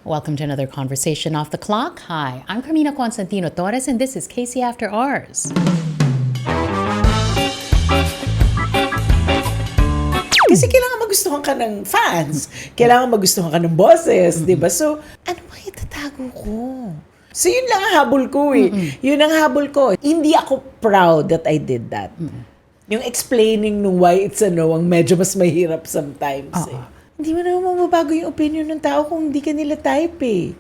Welcome to another conversation off the clock. Hi, I'm Carmina Constantino Torres, and this is Casey After Hours. Kasi kailangan magustuhan ka ng fans. Kailangan magustuhan ka ng bosses, di ba? So, ano ba itatago ko? So, yun lang ang habol ko eh. Yun ang habol ko. Hindi ako proud that I did that. Yung explaining nung why it's a no, ang medyo mas mahirap sometimes eh. Hindi mo naman mababago yung opinion ng tao kung hindi ka nila type eh.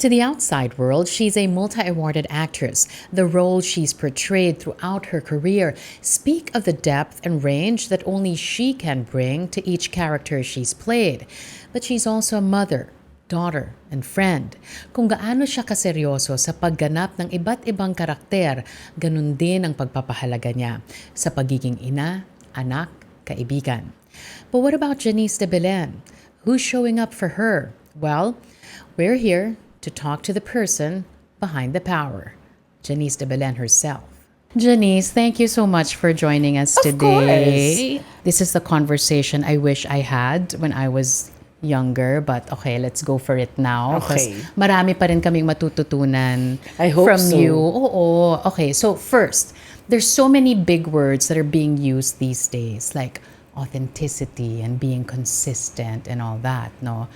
To the outside world, she's a multi-awarded actress. The roles she's portrayed throughout her career speak of the depth and range that only she can bring to each character she's played. But she's also a mother, daughter, and friend. Kung gaano siya kaseryoso sa pagganap ng iba't ibang karakter, ganun din ang pagpapahalaga niya sa pagiging ina, anak, kaibigan. But what about Janice de Belen? Who's showing up for her? Well, we're here to talk to the person behind the power, Janice de Belen herself. Janice, thank you so much for joining us today. This is the conversation I wish I had when I was younger, but okay, let's go for it now. Okay. Marami pa rin kaming matututunan I hope from so. you. Oo. Okay, so first, there's so many big words that are being used these days, like authenticity and being consistent and all that, no?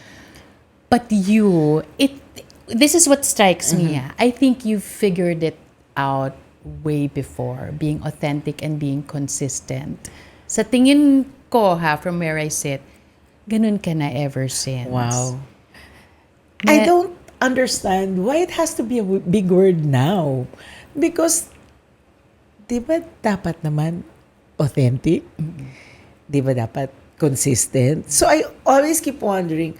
But this is what strikes me. I think you figured it out way before, being authentic and being consistent. Sa tingin ko from where I sit, ganun ka na ever since. Wow. I don't understand why it has to be a big word now. Because, di ba dapat naman authentic? Di ba dapat consistent? So I always keep wondering,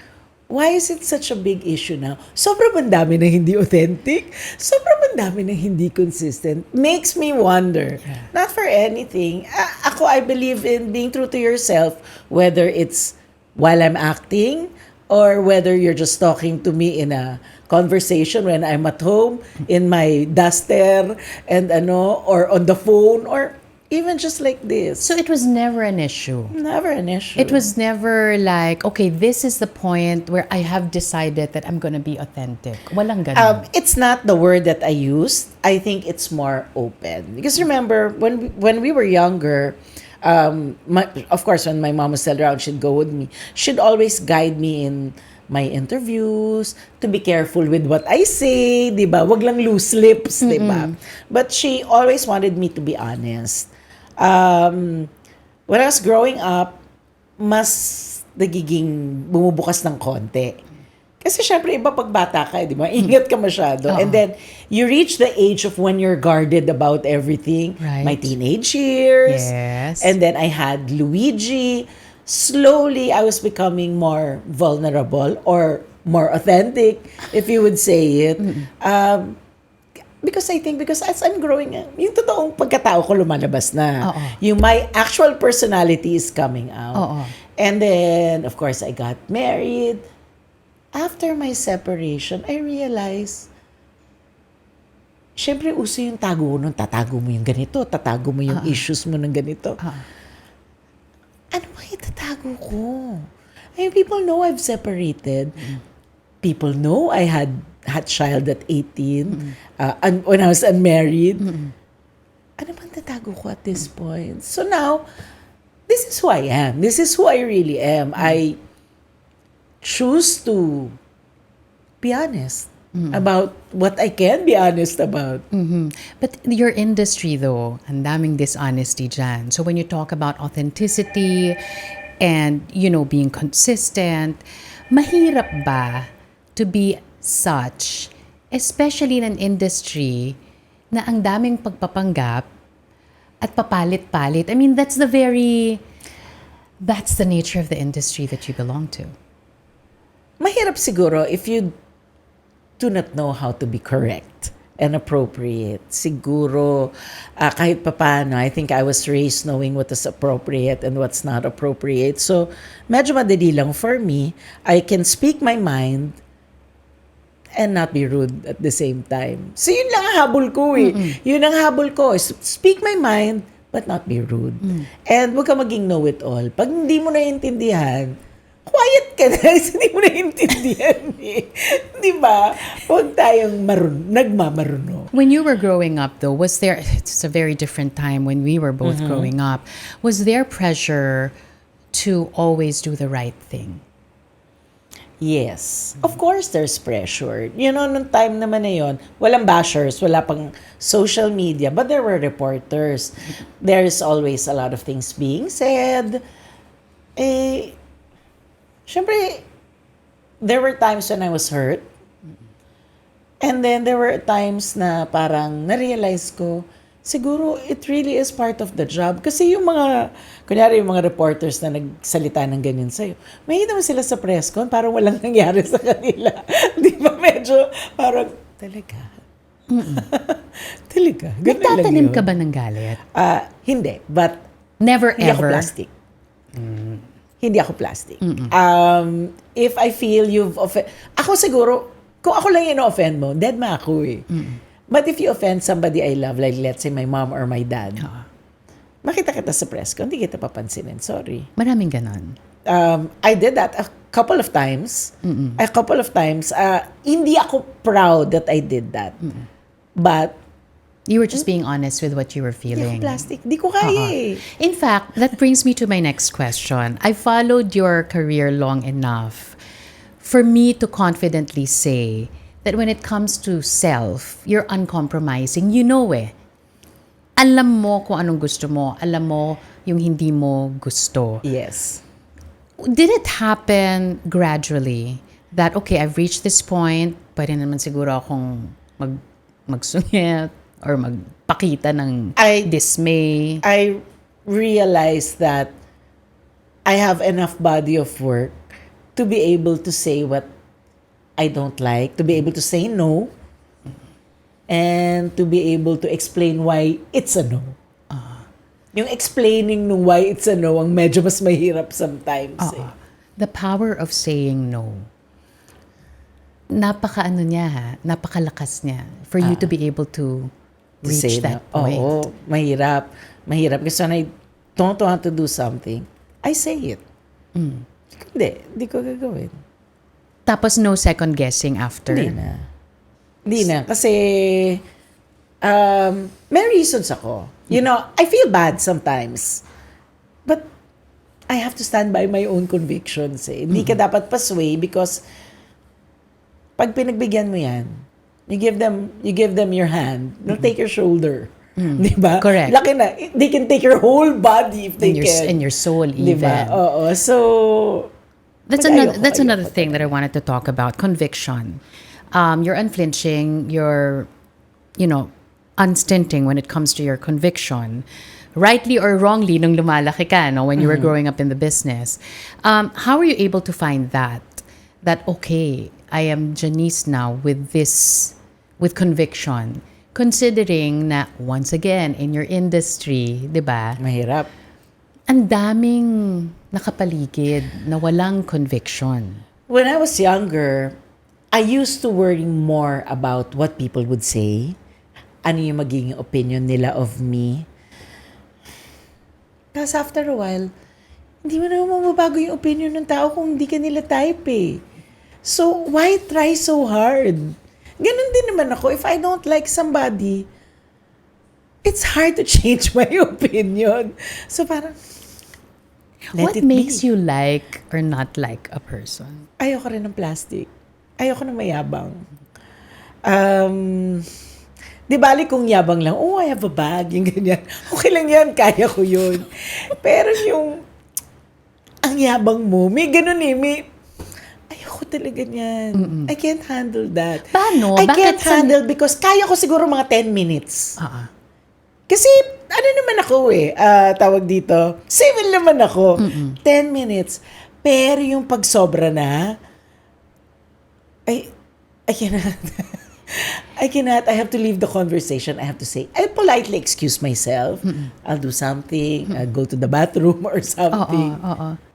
why is it such a big issue now? Sobrang dami na hindi authentic. Sobrang dami na hindi consistent. Makes me wonder. Not for anything. Ako, I believe in being true to yourself, whether it's while I'm acting or whether you're just talking to me in a conversation when I'm at home, in my duster, and or on the phone, or even just like this. So it was never an issue. Never an issue. It was never like, okay, this is the point where I have decided that I'm gonna be authentic. Walang ganun. It's not the word that I used. I think it's more open. Because remember, when we were younger, of course, when my mom was still around, she'd go with me. She'd always guide me in my interviews, to be careful with what I say, di ba? Wag lang loose lips, di ba? But she always wanted me to be honest. When I was growing up, mas nagiging bumubukas ng konti. Kasi syempre, iba pag bata ka, di ba? Ingat ka masyado. And then, you reach the age of when you're guarded about everything. Right. My teenage years. Yes. And then, I had Luigi. Slowly, I was becoming more vulnerable or more authentic, if you would say it. Because as I'm growing up, yung totoong pagkatao ko lumalabas na. Yung my actual personality is coming out. And then, of course, I got married. After my separation, I realized, syempre uso yung tago nun, tatago mo yung ganito, tatago mo yung issues mo ng ganito. Ano ba itatago ko? I mean, people know I've separated. People know I had child at 18 and when I was unmarried. Ano bang tatago ko at this point? So now, this is who I am. This is who I really am. I choose to be honest about what I can be honest about. But your industry though, ang daming dishonesty dyan. So when you talk about authenticity and, being consistent, mahirap ba to be such, especially in an industry na ang daming pagpapanggap at papalit-palit? I mean, that's the nature of the industry that you belong to. Mahirap siguro if you do not know how to be correct and appropriate. Siguro, kahit papano, I think I was raised knowing what is appropriate and what's not appropriate. So, medyo madali lang for me. I can speak my mind and not be rude at the same time. So, yun lang ang habol ko eh. Yun ang habol ko. Speak my mind, but not be rude. And huwag ka maging know-it-all. Pag hindi mo naiintindihan, quiet ka na, hindi mo naiintindihan eh. Di ba? Huwag tayong nagmamaruno. When you were growing up, though, was there, it's a very different time when we were both growing up, was there pressure to always do the right thing? Yes. Of course, there's pressure. Nung time naman na yun, walang bashers, wala pang social media, but there were reporters. There's always a lot of things being said. Syempre, there were times when I was hurt. And then there were times na parang na-realize ko, siguro it really is part of the job. Kasi kunyari yung mga reporters na nagsalita ng ganyan sa'yo, may naman sila sa press con, parang walang nangyari sa kanila. Di ba? Medyo parang, talaga? Talaga? Ganun lang Nagtatanim yun. ka ba ng galit? Hindi, but Never hindi ako ever? plastic. Hindi ako plastic. If I feel you've ako siguro, kung ako lang yung offend mo, dead ma ako eh. But if you offend somebody I love, like let's say my mom or my dad, makita kita sa press ko, hindi kita papansinin. Sorry. Maraming ganon. I did that a couple of times. Hindi ako proud that I did that. But, You were just being honest with what you were hindi ako feeling. plastic. Di ko kaya eh. In fact, that brings me to my next question. I followed your career long enough for me to confidently say that when it comes to self, you're uncompromising. You know eh. Alam mo kung anong gusto mo. Alam mo yung hindi mo gusto. Yes. Did it happen gradually that, okay, I've reached this point, pwede naman siguro akong magsungit or magpakita ng dismay? I realized that I have enough body of work to be able to say what I don't like, to be able to say no, and to be able to explain why it's a no. Yung explaining nung why it's a no, ang medyo mas mahirap sometimes. Eh. The power of saying no. Napaka-ano niya ha, napakalakas niya for you to be able to To reach say that na, point. Oo, mahirap. Mahirap. Kasi when I don't want to do something, I say it. Hindi ko gagawin. Tapos no second guessing after. Hindi na. Kasi, may reasons ako. I feel bad sometimes. But, I have to stand by my own convictions eh. Hindi ka dapat pasway because, pag pinagbigyan mo yan, you give them your hand, they'll take your shoulder. Di ba? Correct. Laki na. They can take your whole body if they can. And your soul Di even. ba? Oo. So, That's ayoko another thing that I wanted to talk about, conviction. You're unflinching, you're, unstinting when it comes to your conviction. Rightly or wrongly, nung lumalaki ka, when you were growing up in the business. How are you able to find that? That, okay, I am Janice now with conviction. Considering na, once again, in your industry, di ba? mahirap. Ang daming nakapaligid na walang conviction. When I was younger, I used to worry more about what people would say. Ano yung magiging opinion nila of me. Tapos after a while, hindi mo naman mababago yung opinion ng tao kung hindi ka nila type eh. So, why try so hard? Ganun din naman ako. If I don't like somebody, it's hard to change my opinion. So, parang, What makes you like or not like a person? ayoko rin ng plastic. Ayoko ng mayabang. Di bali kung yabang lang, oh, I have a bag, yung ganyan. Okay lang yan, kaya ko yun. Pero yung, ang yabang mo, may ganun eh, ayoko talaga niyan. I can't handle that. Paano? I Bakit can't handle because kaya ko siguro mga 10 minutes. Kasi, ano naman ako eh, tawag dito, civil naman ako. 10 minutes. Pero yung pag sobra na, I cannot. I cannot. I have to leave the conversation. I have to say, I politely excuse myself. I'll do something. I'll go to the bathroom or something.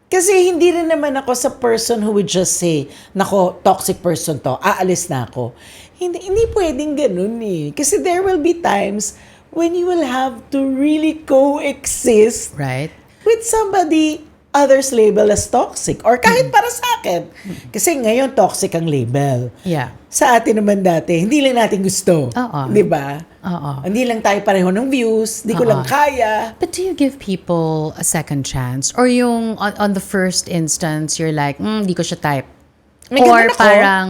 Kasi hindi rin naman ako sa person who would just say, nako, toxic person to, aalis na ako. Hindi pwedeng ganun eh. Kasi there will be times when you will have to really coexist Right? with somebody others label as toxic. Or kahit para sa akin. Kasi ngayon, toxic ang label. Yeah. Sa atin naman dati, hindi lang natin gusto. Oo. Di ba? Oo. Hindi lang tayo pareho ng views. Di ko lang kaya. But do you give people a second chance? Or yung on the first instance, you're like, di ko siya type. May Or ganun ako. parang,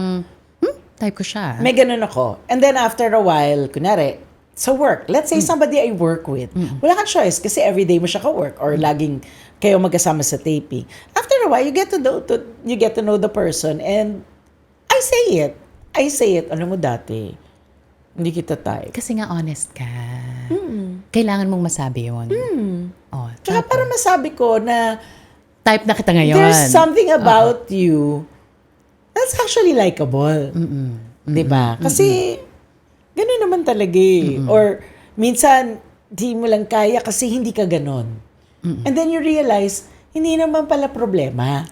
type ko siya. May ganun ako. And then after a while, kunyari, sa work, let's say somebody I work with, wala kang choice kasi everyday mo siya ka-work or laging kayo magkasama sa taping. After a while, you get to know the person and I say it. Alam mo dati, hindi kita type. Kasi nga honest ka. Kailangan mong masabi yun. Oh, Tsaka para masabi ko na type na kita ngayon. there's something about you that's actually likable. Diba? Kasi ganun naman talaga eh. Or minsan, di mo lang kaya kasi hindi ka ganon. And then you realize, hindi naman pala problema.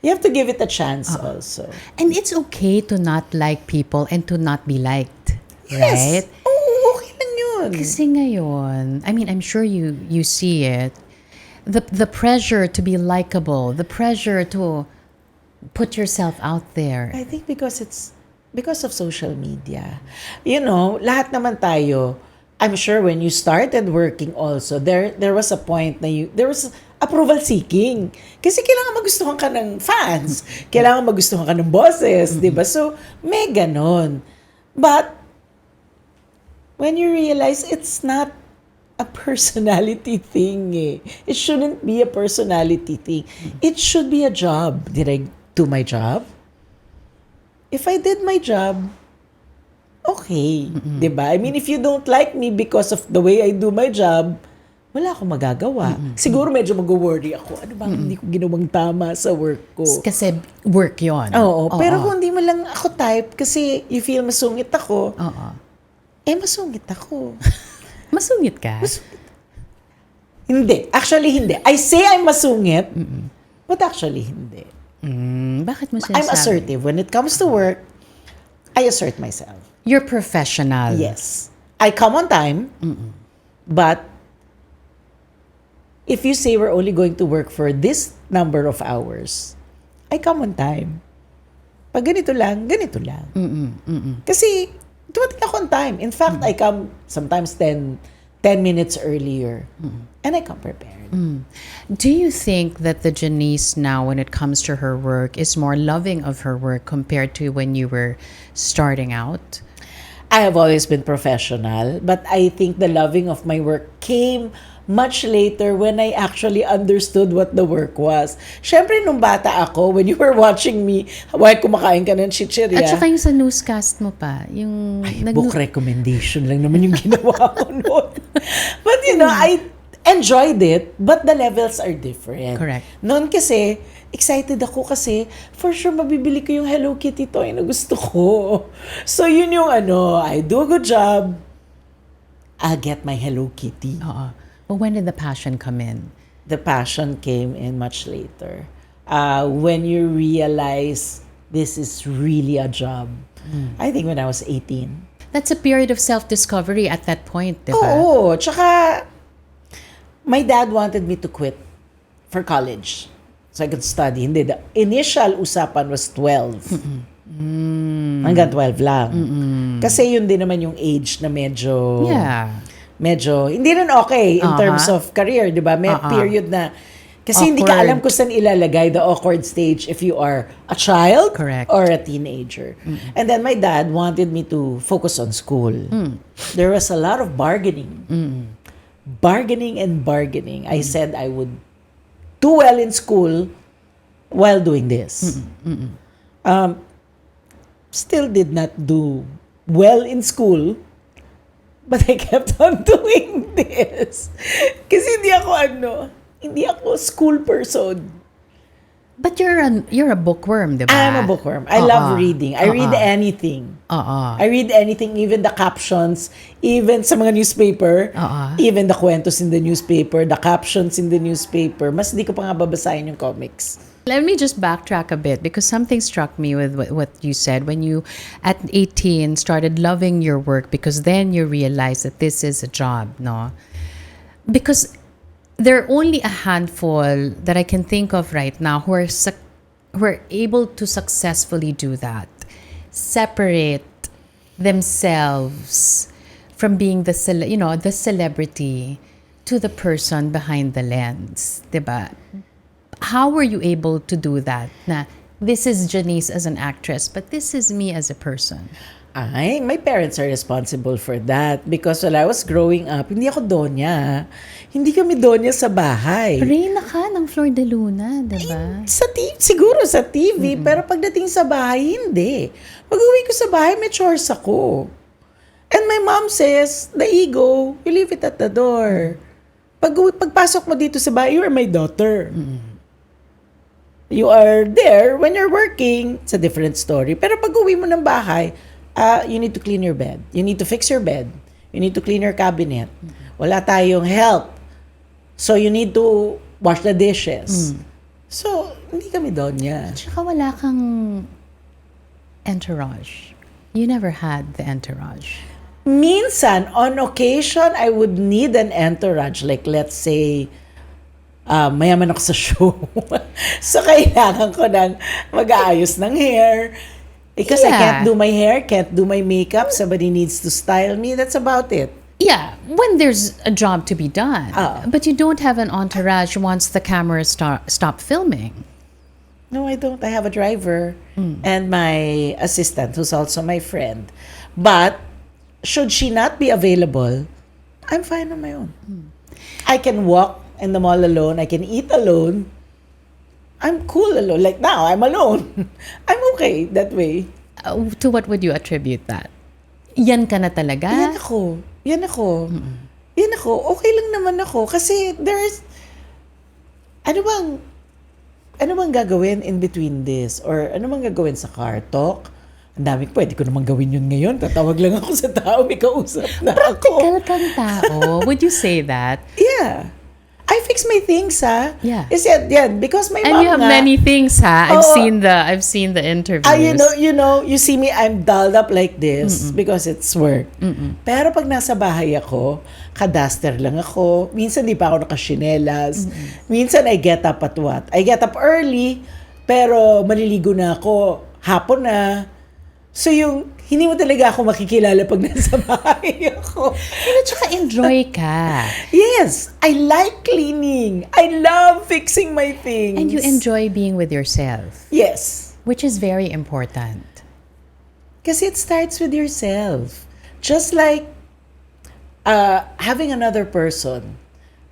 You have to give it a chance also. And it's okay to not like people and to not be liked. Yes. Right? Oo, okay lang yun. Kasi ngayon, I mean, I'm sure you see it. The pressure to be likable, the pressure to put yourself out there. I think because of social media. You know, lahat naman tayo, I'm sure when you started working also, there was a point na there was approval seeking. Kasi kailangan magustuhan ka ng fans. Kailangan magustuhan ka ng bosses, di ba? So, may ganon. But, when you realize it's not a personality thing eh. It shouldn't be a personality thing. It should be a job. Did I do my job? If I did my job, okay. Diba? I mean, if you don't like me because of the way I do my job, wala akong magagawa. Siguro medyo mag-worry ako. Ano ba hindi ko ginawang tama sa work ko? Kasi work yon. Oo. Pero kung hindi mo lang ako type kasi you feel masungit ako, masungit ako. Masungit ka? Hindi. Actually, hindi. I say I'm masungit, but actually, hindi. Bakit mo sinasabi? I'm assertive. When it comes to work, I assert myself. You're professional. Yes. I come on time, but if you say we're only going to work for this number of hours, I come on time. Pag ganito lang, ganito lang. Kasi, dumating ako on time. In fact, I come sometimes 10 minutes earlier. And I come prepared. Do you think that the Janice now, when it comes to her work, is more loving of her work compared to when you were starting out? I have always been professional, but I think the loving of my work came much later when I actually understood what the work was. Siyempre, nung bata ako, when you were watching me, while kumakain ka ng chichirya. At saka yung sa newscast mo pa, yung... book recommendation lang naman yung ginawa ko noon. But you know, I enjoyed it, but the levels are different. Correct. Noon kasi, excited ako kasi for sure mabibili ko yung Hello Kitty toy na gusto ko. So yun yung I do a good job, I'll get my Hello Kitty. But when did the passion come in? The passion came in much later. When you realize this is really a job. I think when I was 18. That's a period of self-discovery at that point, di ba? Oo. Tsaka, my dad wanted me to quit for college so I could study. Hindi. The initial usapan was 12. Hanggang 12 lang. Kasi yun din naman yung age na medyo... hindi rin okay in terms of career, di ba? May period na... Kasi hindi ka alam kung saan ilalagay the awkward stage if you are a child or a teenager. And then my dad wanted me to focus on school. There was a lot of bargaining. Bargaining and bargaining. I said I would do well in school while doing this. Still did not do well in school, but I kept on doing this. Kasi hindi ako school person. But you're a bookworm, di ba? I'm a bookworm. I love reading. I read anything. I read anything, even the captions, even sa mga newspaper, even the kwentos in the newspaper, the captions in the newspaper. Mas di ko pa nga babasahin yung comics. Let me just backtrack a bit because something struck me with what you said when you, at 18, started loving your work because then you realized that this is a job, no? Because there are only a handful that I can think of right now who are able to successfully do that. Separate themselves from being the celebrity to the person behind the lens, 'di ba? How were you able to do that? Na this is Janice as an actress, but this is me as a person. Ay, my parents are responsible for that because while I was growing up, hindi ako donya. Hindi kami donya sa bahay. Reyna ka ng Flor de Luna, 'di ba? Siguro sa TV, pero pagdating sa bahay, hindi. Pag-uwi ko sa bahay, may chores ako. And my mom says, the ego, you leave it at the door. Pagpasok mo dito sa bahay, you are my daughter. You are there when you're working, it's a different story. Pero pag uwi mo ng bahay, you need to clean your bed. You need to fix your bed. You need to clean your cabinet. Wala tayong help. So you need to wash the dishes. So, hindi kami doon niya. Tsaka wala kang entourage. You never had the entourage. Minsan, on occasion, I would need an entourage. Like, let's say, mayaman ako sa show. So, kailangan ko ng mag-aayos ng hair. Because I can't do my hair, can't do my makeup. Somebody needs to style me. That's about it. Yeah, when there's a job to be done. But you don't have an entourage once the camera stop filming. No, I don't. I have a driver and my assistant, who's also my friend. But, should she not be available, I'm fine on my own. I can walk in the mall alone. I can eat alone. I'm cool alone. Like now, I'm alone. I'm okay that way. To what would you attribute that? Yan ka na talaga? Yan ako. Yan ako. Yan ako. Okay lang naman ako. Kasi there's... Ano bang gagawin in between this? Or ano bang gagawin sa car talk? Ang dami ko, pwede ko naman gawin yun ngayon. Tatawag lang ako sa tao, may kausap na ako. Practical kang tao. Would you say that? Yeah. I fix my things, ha? Yeah. Is yan, because my And mom you have nga, many things, ha? I've seen the interviews. you see me, I'm dolled up like this because it's work. Pero pag nasa bahay ako, kadaster lang ako. Minsan di pa ako nakashinelas. Minsan I get up at what? I get up early, pero maliligo na ako. Hapon na. So yung, hindi mo talaga ako makikilala pag nasa bahay ako. Tsaka enjoy ka. Yes, I like cleaning. I love fixing my things. And you enjoy being with yourself. Yes. Which is very important. Kasi it starts with yourself. Just like having another person.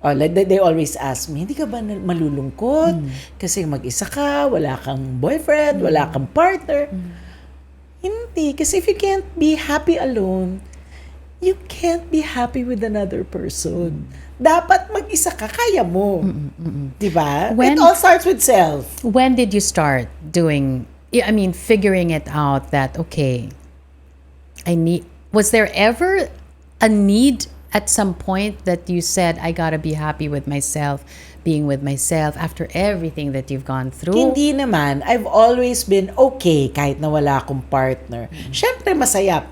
Like they always ask me, hindi ka ba malulungkot? Kasi mag-isa ka, wala kang boyfriend, wala kang partner. Hindi. Kasi if you can't be happy alone, you can't be happy with another person. Dapat mag-isa ka, kaya mo. Diba? It all starts with self. When did you start figuring it out that, okay, was there ever a need at some point that you said, I gotta be happy with myself, being with myself after everything that you've gone through? Hindi naman. I've always been okay kahit na wala akong partner. Siyempre, masaya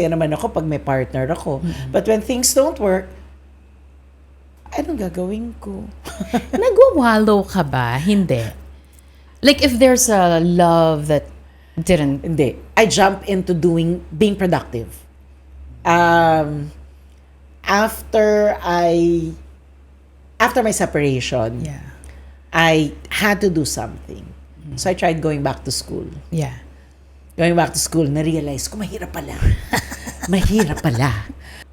naman ako pag may partner ako. But when things don't work, anong gagawin ko? Nagwawalo ka ba? Hindi. Like if there's a love that didn't... Hindi. I jump into being productive. After my separation, I had to do something. So I tried going back to school. Yeah. Going back to school, na-realize ko, mahirap pala. Mahirap pala.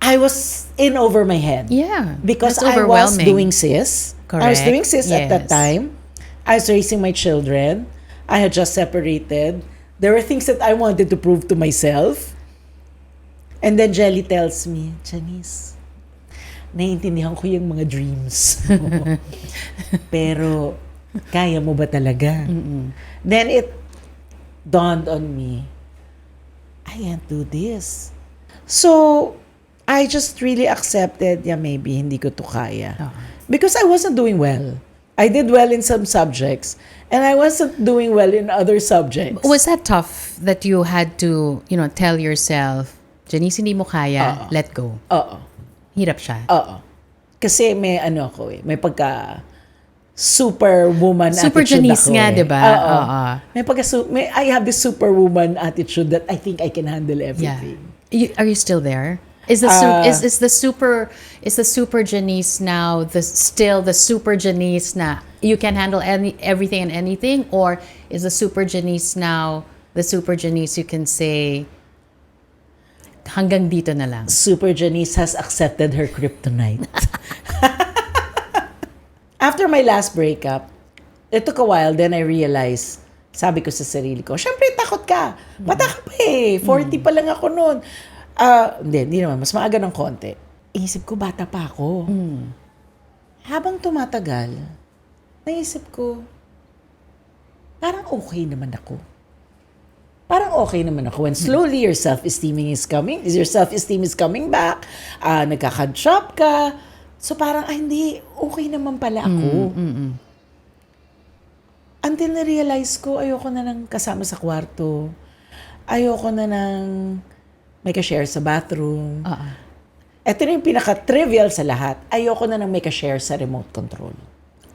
I was in over my head. Yeah. Because that's I was overwhelming. doing cis. Correct. I was doing cis at that Yes. time. I was raising my children. I had just separated. There were things that I wanted to prove to myself. And then Jelly tells me, Janice, naiintindihan ko yung mga dreams mo. Pero, kaya mo ba talaga? Then it dawned on me, I can't do this. So, I just really accepted, maybe hindi ko to kaya. Because I wasn't doing well. I did well in some subjects, and I wasn't doing well in other subjects. Was that tough that you had to, tell yourself, Janice, hindi mo kaya, let go? Oo. Hirap siya. Oo. Kasi may ano ako may pagka superwoman Super attitude Janice ako nga, eh. di ba? Oo. Oo. I have this superwoman attitude that I think I can handle Yeah. everything. Are you still there? Is the super Janice now still the super Janice na you can handle everything and anything, or is the super Janice now the super Janice you can say hanggang dito na lang? Super Janice has accepted her kryptonite. After my last breakup, it took a while, then I realized, sabi ko sa sarili ko, syempre takot ka. Bata ka pa eh. 40 pa lang ako noon. Hindi naman. Mas maaga ng konti. Iisip ko, bata pa ako. Habang tumatagal, naisip ko, parang okay naman ako. When slowly your self-esteem is coming back, nagka-catch up ka. So parang, hindi, okay naman pala ako. Until na-realize ko, ayoko na nang kasama sa kwarto. Ayoko na nang may ka-share sa bathroom. Ito na yung pinaka-trivial sa lahat. Ayoko na nang may ka-share sa remote control.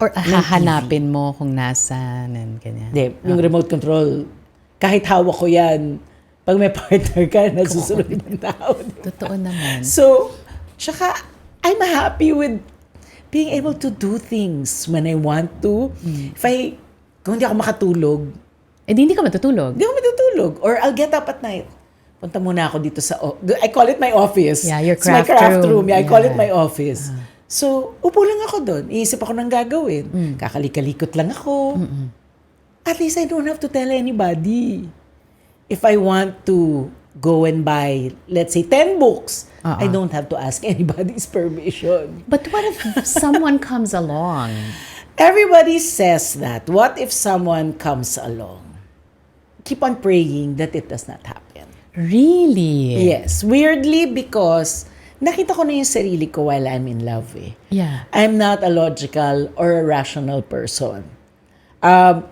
Or hahanapin mo kung nasaan and ganyan. Hindi, yung remote control, kahit hawak ko yan, pag may partner ka, nasusunod ng tao. Totoo naman. So, tsaka, I'm happy with being able to do things when I want to. Kung hindi ako makatulog, Hindi ka matutulog. hindi ako matutulog. Or I'll get up at night. Punta muna ako dito sa, I call it my office. Yeah, your It's my craft craft room. room. Yeah, I call it Yeah. my office. So, upo lang ako doon. Iisip ako ng gagawin. Kakalikalikot lang ako. At least I don't have to tell anybody. If I want to go and buy, let's say, 10 books, I don't have to ask anybody's permission. But what if someone comes along? Everybody says that. What if someone comes along? Keep on praying that it does not happen. Really? Yes. Weirdly, because nakita ko na yung sarili ko while I'm in love eh. Yeah. I'm not a logical or a rational person. I'm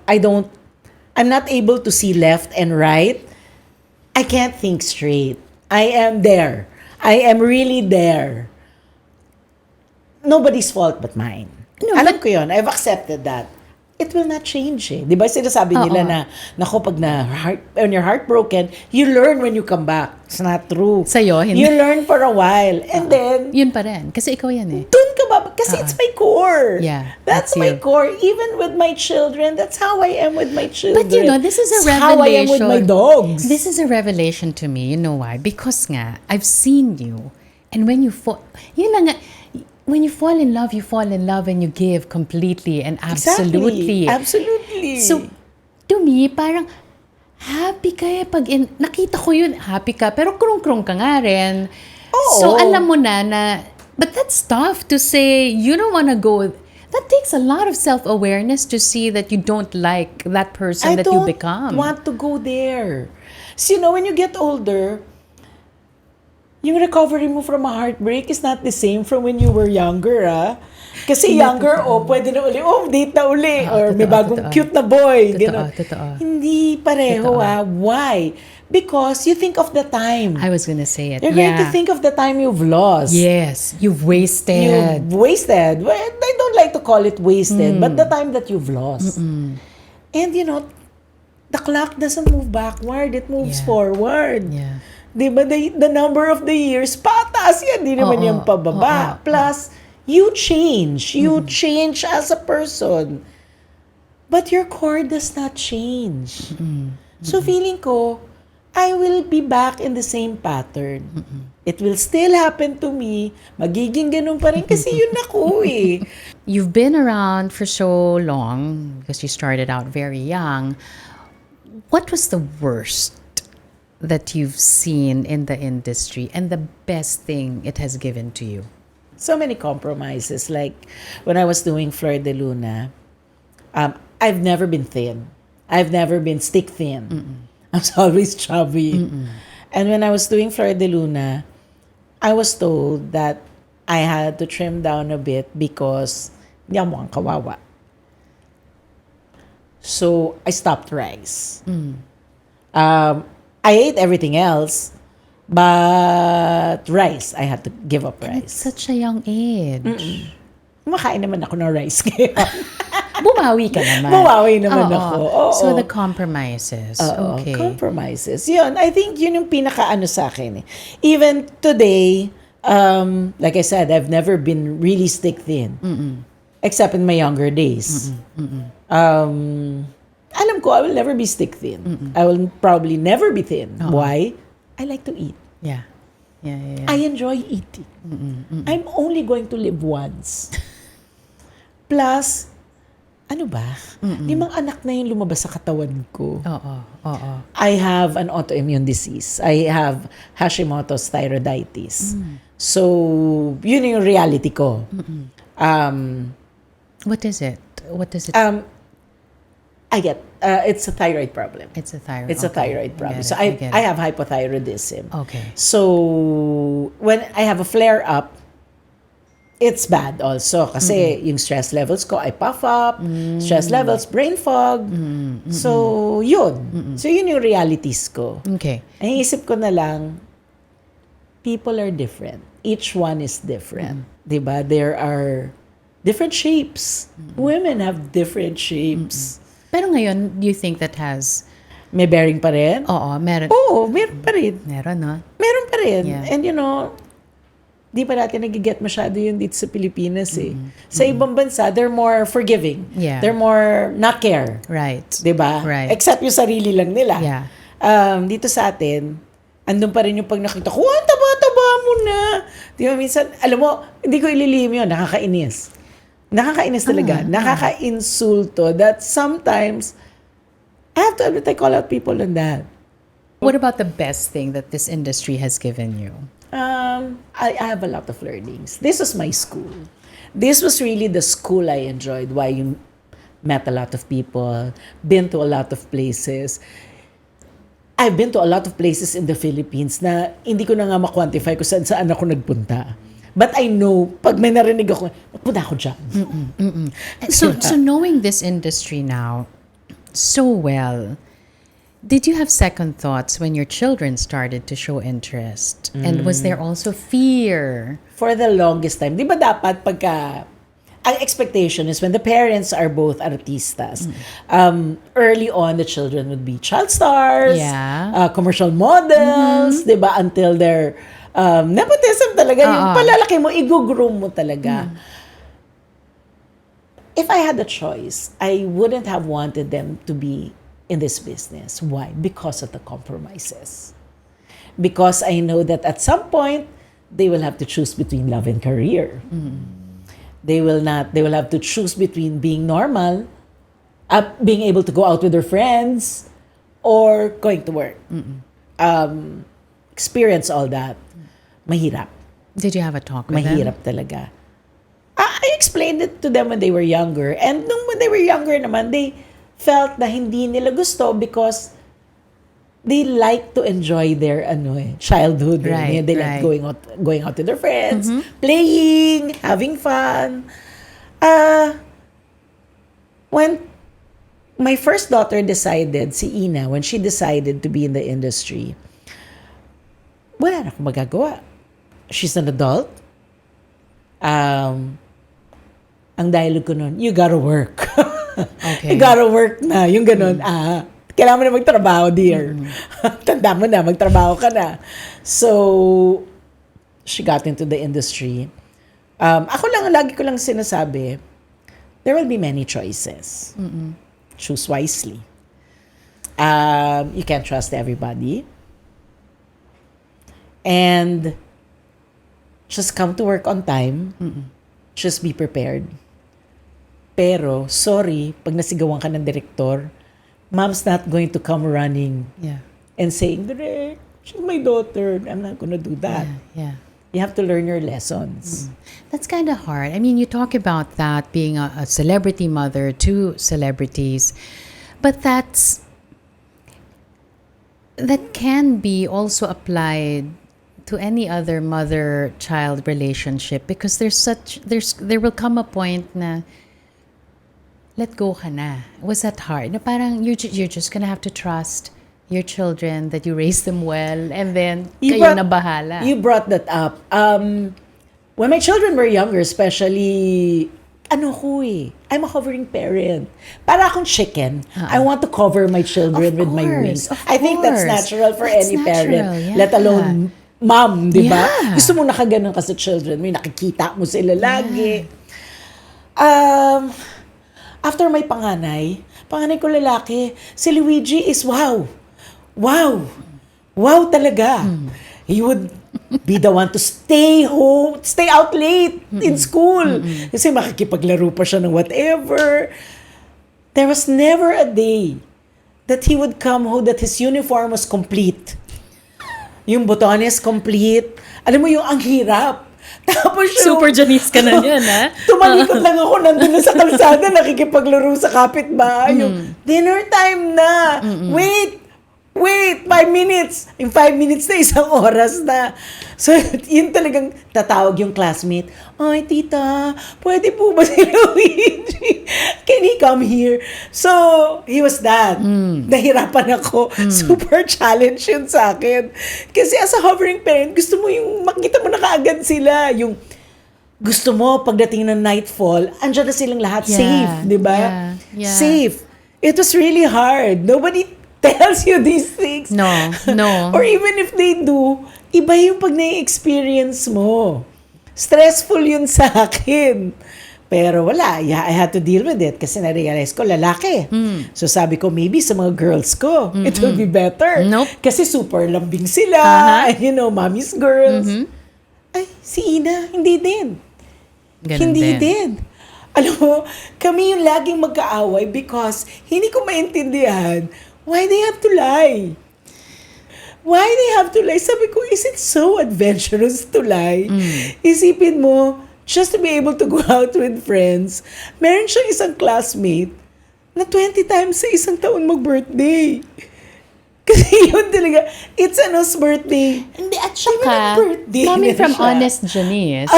not able to see left and right. I can't think straight. I am there. I am really there. Nobody's fault but mine. No, Alam ko yun. I've accepted that. It will not change eh. Di ba sinasabi nila na, naku, pag when you're heartbroken, you learn when you come back. It's not true. Sa'yo, hindi. You learn for a while. And then, Yun pa rin. Kasi ikaw yan eh. dun ka ba? Kasi it's my core. Yeah, That's that's my you. core. Even with my children, that's how I am with my children. But you know, this is a It's how I am with my revelation. dogs. This is a revelation to me. You know why? Because nga, I've seen you. And when you fall, yun na nga, when you fall in love and you give completely and absolutely. Absolutely. So, to me, parang happy ka eh. Nakita ko yun, happy ka. Pero krong-krong ka nga rin. Oo. So, alam mo na, but that's tough to say, you don't wanna go. That takes a lot of self-awareness to see that you don't like that person that you become. I don't want to go there. So, you know, when you get older, yung recovery mo from a heartbreak is not the same from when you were younger, ah. Kasi younger, pwede na uli, date na uli. Or may bagong cute na boy. Ganon. Totoo. Hindi pareho, Why? Because you think of the time. I was gonna say it. You're going to think of the time you've lost. Yes, you've wasted. You've wasted. Well, I don't like to call it wasted, but the time that you've lost. And you know, the clock doesn't move backward, it moves Yeah. forward. Yeah. Diba, the number of the years, pataas yan, di naman yung pababa. Plus, you change. You change as a person. But your core does not change. So feeling ko, I will be back in the same pattern. It will still happen to me. Magiging ganun pa rin kasi yun ako eh. You've been around for so long because you started out very young. What was the worst that you've seen in the industry and the best thing it has given to you? So many compromises. Like when I was doing Flor de Luna, I've never been thin. I've never been stick thin. I was always chubby. And when I was doing Flor de Luna, I was told that I had to trim down a bit because hindi ako mukhang kawawa. So I stopped rice. I ate everything else. But rice, I had to give up At rice. such a young age. Kumakain naman ako ng rice ngayon. Bumawi ka naman. Bumawi naman Oo. ako. Oo. So the compromises. Oo, Okay. compromises. Yun, I think yun yung pinaka-ano sa akin. Even today, like I said, I've never been really stick thin. Except in my younger days. Alam ko, I will never be stick thin. I will probably never be thin. Why? I like to eat. Yeah. Yeah. I enjoy eating. I'm only going to live once. Plus, ano ba? Limang anak na yung lumabas sa katawan ko. Oo. I have an autoimmune disease. I have Hashimoto's thyroiditis. So, yun yung reality ko. What is it? What does it? I get, it's a thyroid problem. It's a thyroid. It's a okay. thyroid problem. Get So, it, get I it. have hypothyroidism. Okay. So, when I have a flare-up, it's bad also. Kasi yung stress levels ko, I puff up. Stress levels, brain fog. So, yun. So, yun yung realities ko. Okay. Ang isip ko na lang, people are different. Each one is different. Diba? There are different shapes. Women have different shapes. Pero ngayon, do you think that has... May bearing pa rin? Oo, meron. Oo, meron pa rin. Meron, no? Meron pa rin. Yeah. And di pa natin nagiget masyado yun dito sa Pilipinas eh. Sa ibang bansa, they're more forgiving. Yeah. They're more not care. Right. Diba? Right. Except yung sarili lang nila. Yeah. Dito sa atin, andun pa rin yung pag nakita ko, ang taba-taba mo na. Di ba, minsan, alam mo, hindi ko ililihim yun, nakakainis. Nakakainis talaga. Nakaka-insulto that sometimes, I have to admit, I call out people on that. What about the best thing that this industry has given you? I have a lot of learnings. This was my school. This was really the school I enjoyed. Why you met a lot of people, been to a lot of places. I've been to a lot of places in the Philippines na hindi ko na nga ma-quantify kung saan ako nagpunta. But I know, pag may narinig ako, punta ako dyan. So knowing this industry now so well, did you have second thoughts when your children started to show interest? And was there also fear? For the longest time, di ba dapat ang expectation is when the parents are both artistas, early on, the children would be child stars, Yeah. commercial models, di ba? Until they're nepotism talaga. Yung palalaki mo, i-groom mo talaga. If I had a choice, I wouldn't have wanted them to be in this business. Why? Because of the compromises. Because I know that at some point, they will have to choose between love and career. They will have to choose between being normal, being able to go out with their friends, or going to work. Experience all that. Mahirap. Did you have a talk with Mahirap them? talaga. I explained it to them when they were younger. And when they were younger naman, they felt na hindi nila gusto because they like to enjoy their childhood. Right, They like right. going out with their friends, playing, having fun. When my first daughter decided, si Ina, when she decided to be in the industry, wala na akong magagawa. She's an adult. Ang dialogue ko nun, you gotta work. Okay. You gotta work na. Yung ganun, kailangan mo na magtrabaho, dear. Tanda mo na, magtrabaho ka na. So, she got into the industry. Lagi ko lang sinasabi, there will be many choices. Choose wisely. You can't trust everybody. And just come to work on time. Just be prepared. Pero, sorry, pag nasigawan ka ng direktor, mom's not going to come running Yeah. and saying, Direk, she's my daughter. I'm not gonna do that. Yeah. You have to learn your lessons. That's kind of hard. I mean, you talk about that being a celebrity mother to celebrities, but that can be also applied to any other mother-child relationship because there will come a point na let go ka na. Was that hard? Na parang you're just gonna have to trust your children, that you raised them well, and then You kayo brought- na bahala. You brought that up. When my children were younger, especially, I'm a hovering parent. Para akong chicken. I want to cover my children Of with my course, wings. of I think that's course. natural for That's any natural, parent. yeah. Let alone mom, di ba? Yeah. Gusto mo nakaganon ka sa children. May nakikita mo sila lagi. After my panganay ko lalaki, si Luigi is wow. Wow. Wow talaga. He would be the one to stay home, stay out late in school. Kasi makikipaglaro pa siya ng whatever. There was never a day that he would come home that his uniform was complete. Yung botones complete. Alam mo yung ang hirap. Tapos yung, Super Janice ka na yan, ha? tumalikod lang ako nandun na sa kalsada, nakikipaglaro sa kapitbahay. Yung dinner time na. Wait, 5 minutes. In 5 minutes na, isang oras na. So, yun talagang tatawag yung classmate. Ay, tita, pwede po ba si Luigi? Can he come here? So, he was that. Nahirapan ako. Super challenge yun sa akin. Kasi as a hovering parent, gusto mo yung makita mo na kaagad sila. Yung gusto mo, pagdating ng nightfall, andyan na silang lahat Yeah, safe, di ba? yeah. Safe. It was really hard. Nobody tells you these things. No. Or even if they do, iba yung pag na-experience mo. Stressful yun sa akin. Pero wala, I had to deal with it kasi na-realize ko, lalaki. So sabi ko, maybe sa mga girls ko, it will be better. Nope. Kasi super lambing sila, and mommy's girls. Ay, si Ina, hindi din. Ganun Hindi din. din. Alam mo, kami yung laging magkaaway because hindi ko maintindihan why they have to lie. Why they have to lie? Sabi ko, is it so adventurous to lie? Isipin mo, just to be able to go out with friends, meron siyang isang classmate na 20 times sa isang taon mag-birthday. Kasi yun talaga, it's Ano's birthday. Hindi, at Even saka, ang birthday coming na from siya. honest Janice,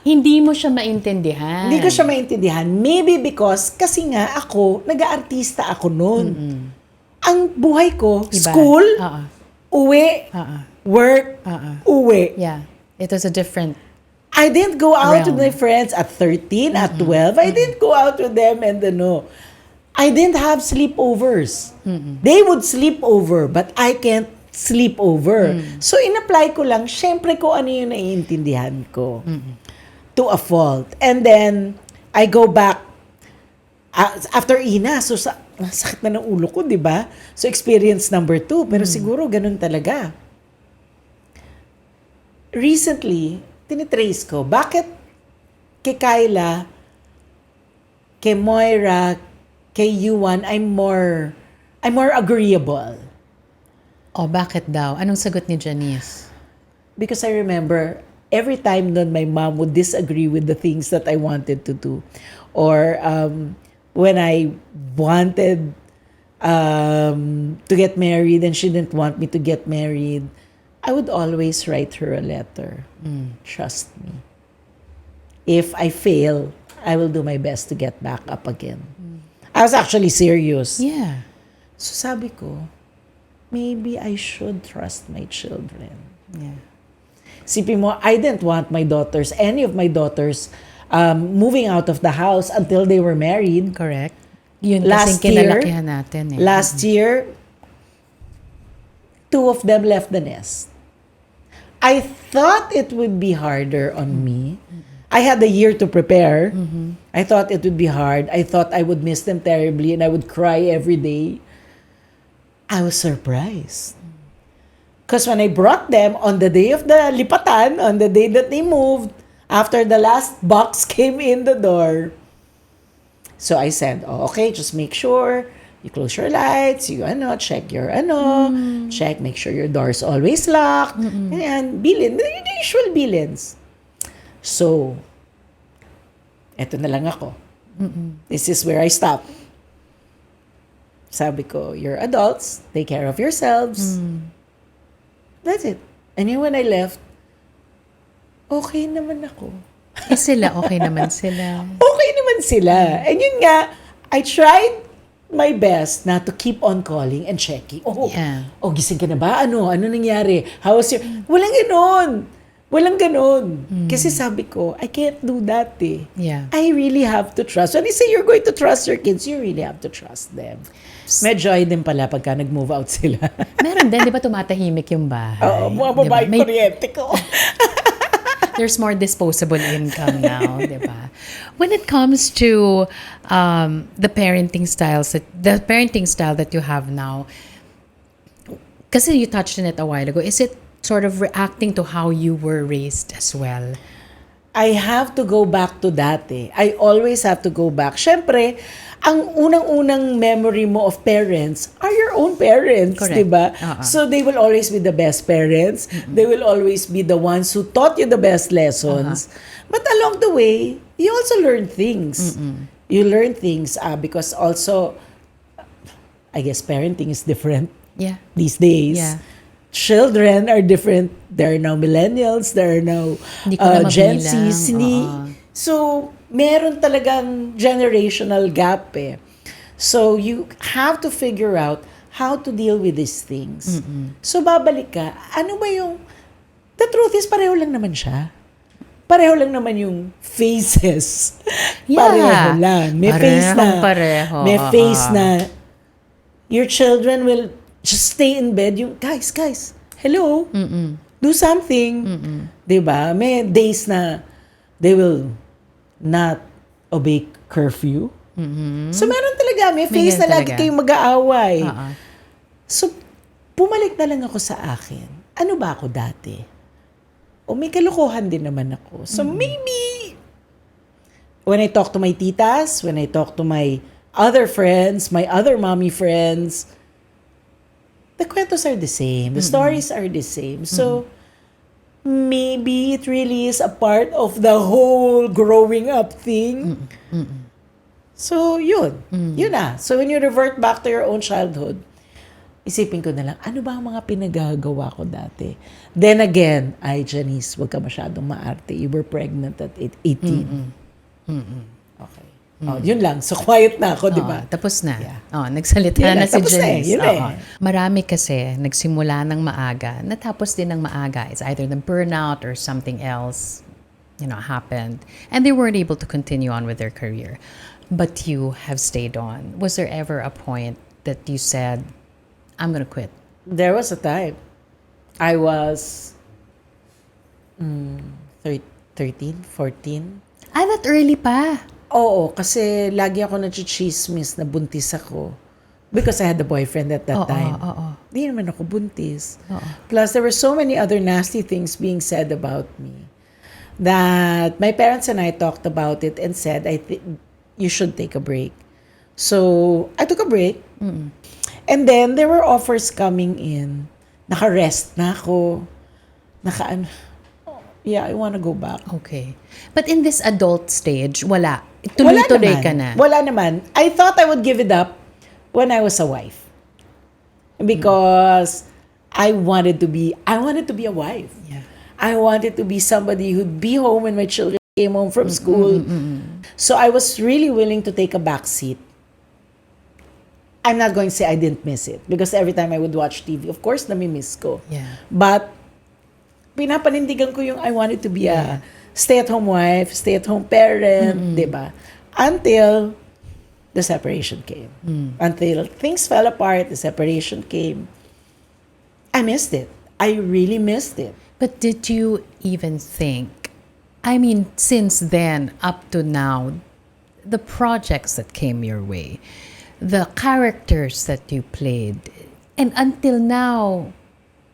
hindi mo siya maintindihan. Hindi ko siya maintindihan. Maybe because, kasi nga ako, nag-aartista ako noon. Ang buhay ko, Iba. school, uwi, Uh-uh. work, uwi. Yeah. It was a different... I didn't go out with Realm. my friends at 13, at 12. I didn't go out with them and I didn't have sleepovers. They would sleep over, but I can't sleep over. So, in-apply ko lang, syempre ko ano yung naiintindihan ko. To a fault. And then, I go back after Ina. So, sakit na ng ulo ko, di ba? So, experience number 2. Pero siguro, ganun talaga. Recently, tinitrace ko, bakit kay Kyla, kay Moira, kay Yuan, I'm more agreeable. Oh, bakit daw? Anong sagot ni Janice? Because I remember, every time that my mom would disagree with the things that I wanted to do, or when I wanted to get married and she didn't want me to get married, I would always write her a letter. Trust me. If I fail, I will do my best to get back up again. I was actually serious. Yeah. So sabi ko, maybe I should trust my children. Yeah. Sipin mo, I didn't want any of my daughters, moving out of the house until they were married. Correct. Yun Last kasing year, kinalakihan natin eh. Last year, 2 of them left the nest. I thought it would be harder on me. I had a year to prepare. I thought it would be hard. I thought I would miss them terribly and I would cry every day. I was surprised. Because when I brought them on the day of the lipatan, on the day that they moved, after the last box came in the door, so I said, okay, just make sure you close your lights, check your check, make sure your door's always locked, and bilin, the usual bilins. So, eto na lang ako. This is where I stop. Sabi ko, you're adults, take care of yourselves. That's it. And then when I left, okay naman ako. Sila, okay naman sila. Okay naman sila. And yun nga, I tried my best na to keep on calling and checking. Yeah. Gising ka na ba? Ano nangyari? How was your... Walang ganon. Walang ganon. Kasi sabi ko, I can't do that eh. Yeah. I really have to trust. When you say you're going to trust your kids, you really have to trust them. May joy din pala pagka nag-move out sila. Meron din, di ba tumatahimik yung bahay? Oo, mga babae Diba? kuryente ko. There's more disposable income now, di ba? When it comes to the parenting style that you have now, kasi you touched on it a while ago, is it sort of reacting to how you were raised as well? I have to go back to that eh. I always have to go back. Siyempre, ang unang-unang memory mo of parents are your own parents, Correct. di ba? Uh-uh. So they will always be the best parents. They will always be the ones who taught you the best lessons. But along the way, you also learn things. You learn things because also, I guess parenting is different Yeah. these days. Yeah. Children are different. There are now millennials, there are now Hindi ko na Gen mabilang. Zs. Oo. So, meron talagang generational gap eh. So, you have to figure out how to deal with these things. So, babalik ka, ano ba yung... The truth is, pareho lang naman siya. Pareho lang naman yung faces. Yeah. Pareho lang. May face na... Pareho. May face na... Your children will just stay in bed. Yung, guys, hello? Do something. Diba? May days na they will not obey curfew. So, meron talaga. May face ganun na lagi talaga. kayong mag-aaway. Oo. So, pumalik na lang ako sa akin. Ano ba ako dati? O may kalokohan din naman ako. So, maybe, when I talk to my titas, when I talk to my other friends, my other mommy friends, the kwentos are the same. The stories are the same. So, maybe it really is a part of the whole growing up thing. So, yun. Yun na. So, when you revert back to your own childhood, isipin ko na lang, ano ba ang mga pinagagawa ko dati? Then again, Janice, wag ka masyadong maarte. You were pregnant at 18. Okay. Yun lang. So, quiet na ako, di ba? Tapos na. Yeah. Nagsalita Yun na na, si tapos na eh, Janice. yun na eh. Marami kasi nagsimula ng maaga, natapos din ng maaga. It's either the burnout or something else, happened. And they weren't able to continue on with their career. But you have stayed on. Was there ever a point that you said, I'm gonna quit? There was a time. I was 13, 14. That early pa. Oo, kasi lagi ako nag-chismis na buntis ako. Because I had a boyfriend at that time. Di naman ako buntis. Plus, there were so many other nasty things being said about me that my parents and I talked about it and said, I think you should take a break. So, I took a break. And then, there were offers coming in. Naka-rest na ako. Yeah, I wanna go back. Okay. But in this adult stage, wala. Tuloy-tuloy ka na. Wala naman. I thought I would give it up when I was a wife. Because I wanted to be a wife. Yeah. I wanted to be somebody who'd be home when my children came home from school. So I was really willing to take a back seat. I'm not going to say I didn't miss it. Because every time I would watch TV, of course, nami-miss ko. Yeah. But, pinapanindigan ko yung I wanted to be a stay-at-home wife, stay-at-home parent, di ba? Until the separation came. Until things fell apart, the separation came. I missed it. I really missed it. But did you even think, since then up to now, the projects that came your way, the characters that you played, and until now,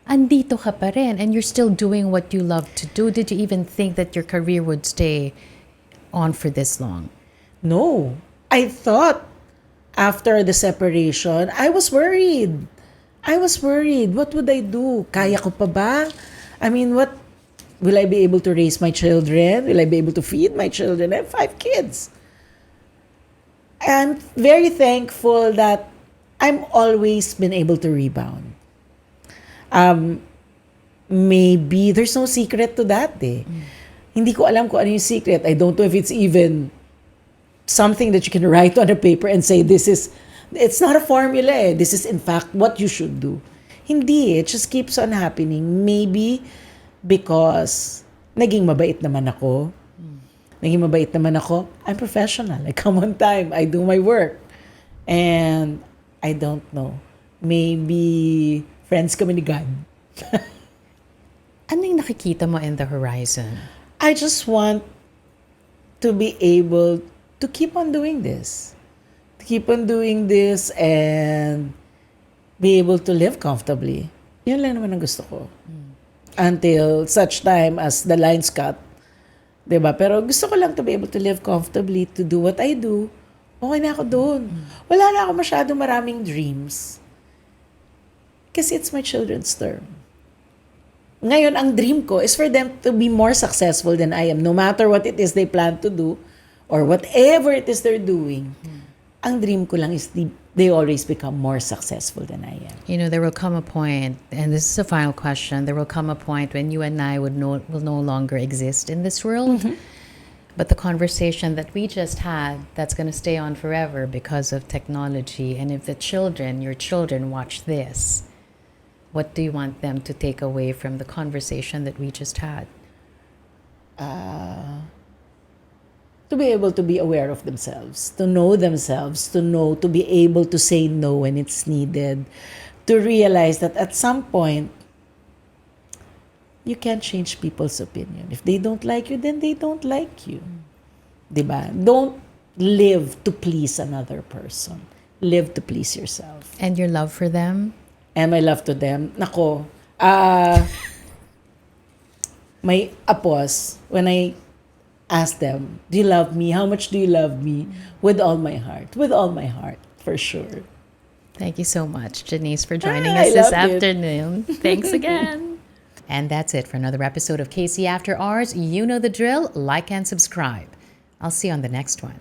andito ka pa rin, and you're still doing what you love to do. Did you even think that your career would stay on for this long? No. I thought after the separation, I was worried. What would I do? Kaya ko pa ba? What will I be able to raise my children? Will I be able to feed my children? I have 5 kids. I'm very thankful that I'm always been able to rebound. Maybe there's no secret to that eh. Hindi ko alam kung ano yung secret. I don't know if it's even something that you can write on a paper and say this is It's not a formula eh. This is in fact what you should do. Hindi, it just keeps on happening. Maybe because naging mabait naman ako. Naging mabait naman ako. I'm professional. I come on time. I do my work. And I don't know. Maybe friends kami ni God. Ano yung nakikita mo in the horizon? I just want to be able to keep on doing this. To keep on doing this and be able to live comfortably. Yun lang naman ang gusto ko. Until such time as the lines cut. Diba? Pero gusto ko lang to be able to live comfortably, to do what I do. Okay na ako doon. Wala na ako masyadong maraming dreams. Kasi it's my children's term. Ngayon, ang dream ko is for them to be more successful than I am. No matter what it is they plan to do or whatever it is they're doing. Ang dream ko lang is they always become more successful than I am. You know, there will come a point, and this is a final question, there will come a point when you and I will no longer exist in this world. But the conversation that we just had, that's going to stay on forever because of technology. And if the children, your children, watch this, what do you want them to take away from the conversation that we just had? To be able to be aware of themselves, to know, to be able to say no when it's needed, to realize that at some point, you can't change people's opinion. If they don't like you, then they don't like you. Diba? Don't live to please another person. Live to please yourself. And your love for them? And my love to them, nako, may apos when I ask them, do you love me? How much do you love me? With all my heart. With all my heart, for sure. Thank you so much, Janice, for joining I us this loved it. afternoon. Thanks again. And that's it for another episode of KC After Hours. You know the drill. Like and subscribe. I'll see you on the next one.